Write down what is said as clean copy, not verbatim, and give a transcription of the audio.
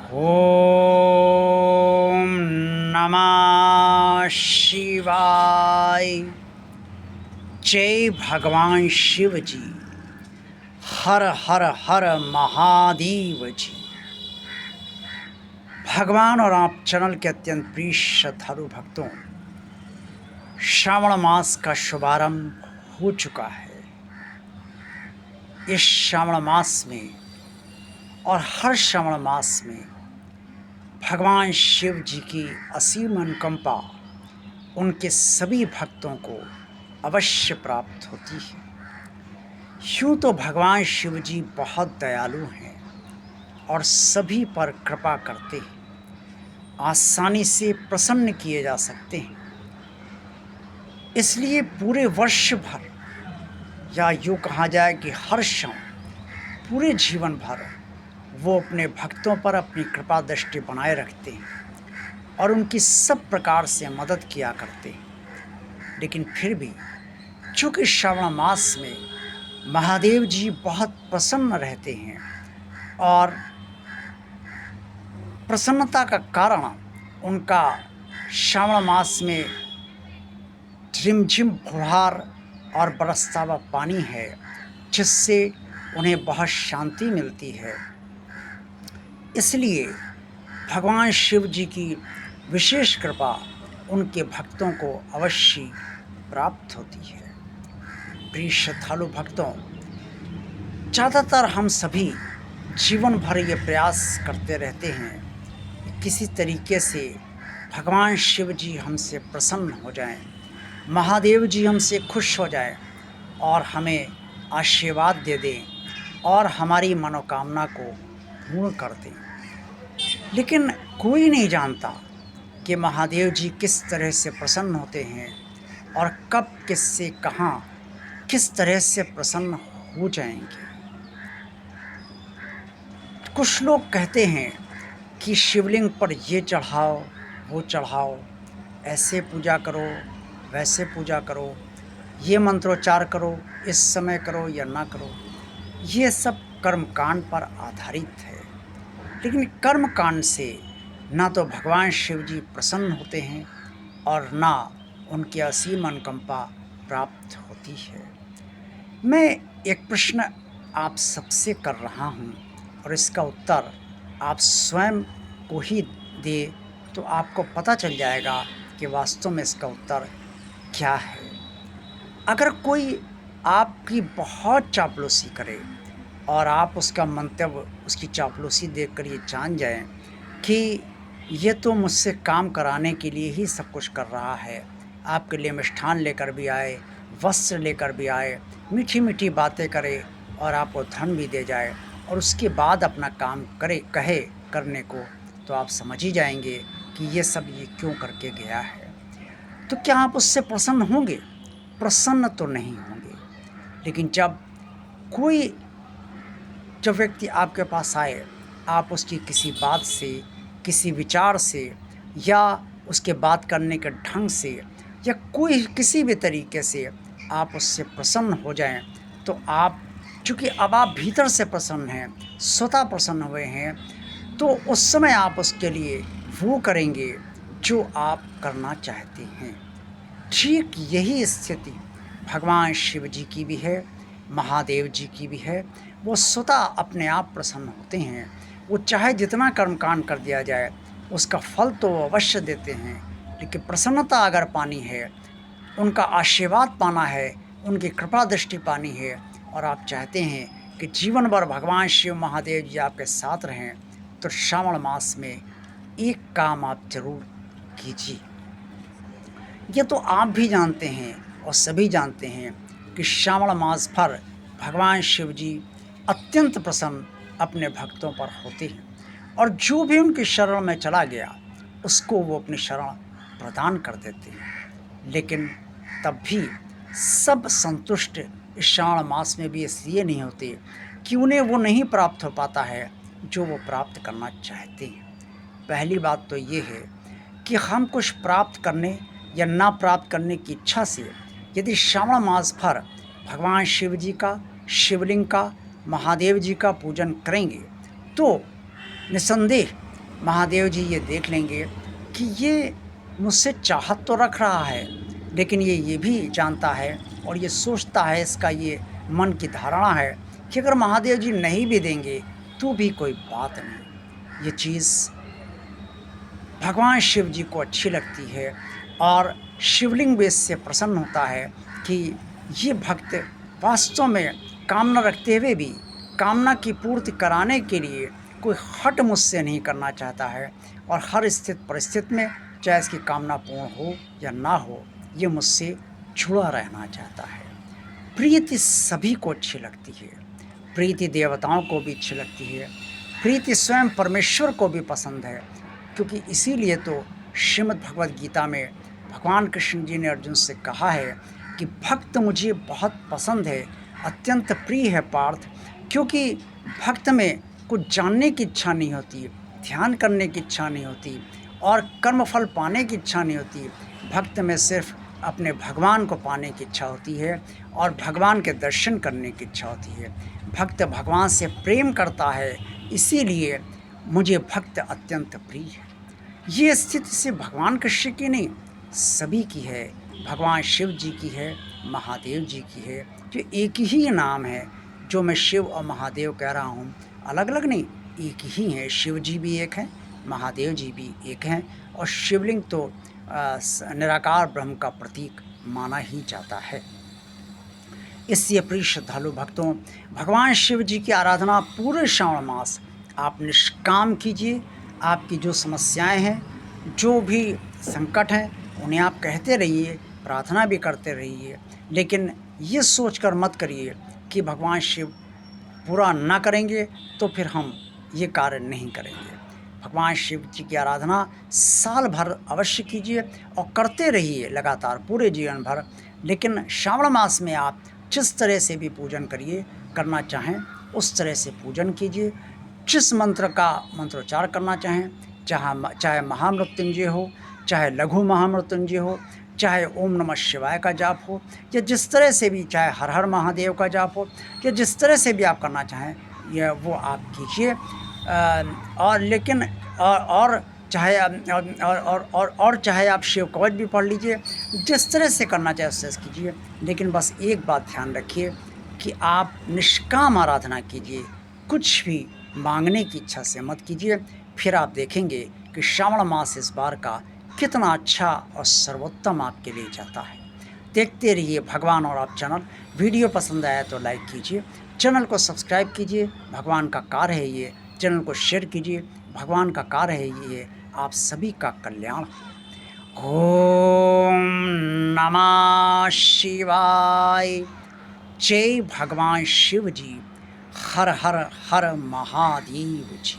ओम नमः शिवाय। जय भगवान शिव जी। हर हर हर महादेव जी। भगवान और आप चैनल के अत्यंत प्रिय श्रद्धालु भक्तों, श्रावण मास का शुभारंभ हो चुका है। इस श्रावण मास में और हर श्रावण मास में भगवान शिव जी की असीम अनुकंपा उनके सभी भक्तों को अवश्य प्राप्त होती है। यूँ तो भगवान शिव जी बहुत दयालु हैं और सभी पर कृपा करते हैं, आसानी से प्रसन्न किए जा सकते हैं। इसलिए पूरे वर्ष भर, या यूँ कहा जाए कि हर क्षण, पूरे जीवन भर वो अपने भक्तों पर अपनी कृपा दृष्टि बनाए रखते हैं और उनकी सब प्रकार से मदद किया करते हैं। लेकिन फिर भी चूँकि श्रावण मास में महादेव जी बहुत प्रसन्न रहते हैं और प्रसन्नता का कारण उनका श्रावण मास में झिमझिम फुहार और बरसता हुआ पानी है, जिससे उन्हें बहुत शांति मिलती है। इसलिए भगवान शिव जी की विशेष कृपा उनके भक्तों को अवश्य प्राप्त होती है। प्रिय श्रद्धालु भक्तों, ज़्यादातर हम सभी जीवन भर ये प्रयास करते रहते हैं कि किसी तरीके से भगवान शिव जी हमसे प्रसन्न हो जाएं, महादेव जी हमसे खुश हो जाएं और हमें आशीर्वाद दे दें और हमारी मनोकामना को पूर्ण कर दें। लेकिन कोई नहीं जानता कि महादेव जी किस तरह से प्रसन्न होते हैं और कब, किससे, कहाँ, किस तरह से प्रसन्न हो जाएंगे। कुछ लोग कहते हैं कि शिवलिंग पर ये चढ़ाओ, वो चढ़ाओ, ऐसे पूजा करो, वैसे पूजा करो, ये मंत्रोच्चार करो, इस समय करो या ना करो। ये सब कर्मकांड पर आधारित है। लेकिन कर्मकांड से ना तो भगवान शिव जी प्रसन्न होते हैं और ना उनकी असीम अनुकंपा प्राप्त होती है। मैं एक प्रश्न आप सबसे कर रहा हूँ और इसका उत्तर आप स्वयं को ही दे तो आपको पता चल जाएगा कि वास्तव में इसका उत्तर क्या है। अगर कोई आपकी बहुत चापलूसी करे और आप उसका मंतव्य, उसकी चापलूसी देखकर ये जान जाएं कि ये तो मुझसे काम कराने के लिए ही सब कुछ कर रहा है, आपके लिए मिष्ठान लेकर भी आए, वस्त्र लेकर भी आए, मीठी मीठी बातें करे और आपको धन भी दे जाए और उसके बाद अपना काम करे कहे करने को, तो आप समझ ही जाएंगे कि ये सब ये क्यों करके गया है। तो क्या आप उससे प्रसन्न होंगे? प्रसन्न तो नहीं होंगे। लेकिन जब व्यक्ति आपके पास आए, आप उसकी किसी बात से, किसी विचार से या उसके बात करने के ढंग से या कोई किसी भी तरीके से आप उससे प्रसन्न हो जाएं, तो आप, चूँकि अब आप भीतर से प्रसन्न हैं, स्वतः प्रसन्न हुए हैं, तो उस समय आप उसके लिए वो करेंगे जो आप करना चाहते हैं। ठीक यही स्थिति भगवान शिव जी की भी है, महादेव जी की भी है। वो स्वतः अपने आप प्रसन्न होते हैं। वो चाहे जितना कर्मकांड कर दिया जाए, उसका फल तो वो अवश्य देते हैं। लेकिन प्रसन्नता अगर पानी है, उनका आशीर्वाद पाना है, उनकी कृपा दृष्टि पानी है और आप चाहते हैं कि जीवन भर भगवान शिव महादेव जी आपके साथ रहें, तो श्रावण मास में एक काम आप जरूर कीजिए। ये तो आप भी जानते हैं और सभी जानते हैं कि श्रावण मास भर भगवान शिव जी अत्यंत प्रसन्न अपने भक्तों पर होते हैं और जो भी उनकी शरण में चला गया उसको वो अपनी शरण प्रदान कर देते हैं। लेकिन तब भी सब संतुष्ट इस श्रावण मास में भी इसलिए नहीं होते कि उन्हें वो नहीं प्राप्त हो पाता है जो वो प्राप्त करना चाहते हैं। पहली बात तो ये है कि हम कुछ प्राप्त करने या ना प्राप्त करने की इच्छा से यदि श्रावण मास भर भगवान शिव जी का, शिवलिंग का, महादेव जी का पूजन करेंगे, तो निसंदेह महादेव जी ये देख लेंगे कि ये मुझसे चाहत तो रख रहा है, लेकिन ये भी जानता है और ये सोचता है, इसका ये मन की धारणा है कि अगर महादेव जी नहीं भी देंगे तो भी कोई बात नहीं। ये चीज़ भगवान शिव जी को अच्छी लगती है और शिवलिंग भी इससे प्रसन्न होता है कि ये भक्त वास्तव में कामना रखते हुए भी कामना की पूर्ति कराने के लिए कोई हट मुझसे नहीं करना चाहता है, और हर स्थित परिस्थिति में चाहे इसकी कामना पूर्ण हो या ना हो, ये मुझसे जुड़ा रहना चाहता है। प्रीति सभी को अच्छी लगती है, प्रीति देवताओं को भी अच्छी लगती है, प्रीति स्वयं परमेश्वर को भी पसंद है, क्योंकि इसीलिए तो श्रीमद् भगवद गीता में भगवान कृष्ण जी ने अर्जुन से कहा है कि भक्त मुझे बहुत पसंद है, अत्यंत प्रिय है पार्थ, क्योंकि भक्त में कुछ जानने की इच्छा नहीं होती, ध्यान करने की इच्छा नहीं होती और कर्मफल पाने की इच्छा नहीं होती। भक्त में सिर्फ अपने भगवान को पाने की इच्छा होती है और भगवान के दर्शन करने की इच्छा होती है। भक्त भगवान से प्रेम करता है, इसीलिए मुझे भक्त अत्यंत प्रिय है। ये स्थिति सिर्फ भगवान कृष्ण की नहीं, सभी की है, भगवान शिव जी की है, महादेव जी की है, जो एक ही नाम है। जो मैं शिव और महादेव कह रहा हूँ, अलग अलग नहीं, एक ही है। शिव जी भी एक हैं, महादेव जी भी एक हैं, और शिवलिंग तो निराकार ब्रह्म का प्रतीक माना ही जाता है। इसलिए प्रिय श्रद्धालु भक्तों, भगवान शिव जी की आराधना पूरे श्रावण मास आप निष्काम कीजिए। आपकी जो समस्याएं हैं, जो भी संकट हैं, उन्हें आप कहते रहिए, प्रार्थना भी करते रहिए, लेकिन ये सोचकर मत करिए कि भगवान शिव पूरा ना करेंगे तो फिर हम ये कार्य नहीं करेंगे। भगवान शिव जी की आराधना साल भर अवश्य कीजिए और करते रहिए लगातार पूरे जीवन भर, लेकिन श्रावण मास में आप जिस तरह से भी पूजन करिए, करना चाहें उस तरह से पूजन कीजिए। जिस मंत्र का मंत्रोच्चार करना चाहें, चाहे महामृत्युंजय हो, चाहे लघु महामृत्युंजय हो, चाहे ओम नमः शिवाय का जाप हो, या जिस तरह से भी, चाहे हर हर महादेव का जाप हो, या जिस तरह से भी आप करना चाहें यह वो आप कीजिए। और लेकिन और चाहे और चाहे आप शिव कवच भी पढ़ लीजिए, जिस तरह से करना चाहे उस तरह से कीजिए, लेकिन बस एक बात ध्यान रखिए कि आप निष्काम आराधना कीजिए, कुछ भी मांगने की इच्छा से मत कीजिए। फिर आप देखेंगे कि श्रावण मास इस बार का कितना अच्छा और सर्वोत्तम आपके लिए जाता है। देखते रहिए भगवान और आप चैनल। वीडियो पसंद आया तो लाइक कीजिए, चैनल को सब्सक्राइब कीजिए, भगवान का कार्य है ये। चैनल को शेयर कीजिए, भगवान का कार्य है ये, आप सभी का कल्याण। ओम नमः शिवाय। जय भगवान शिव जी। हर हर हर महादेव जी।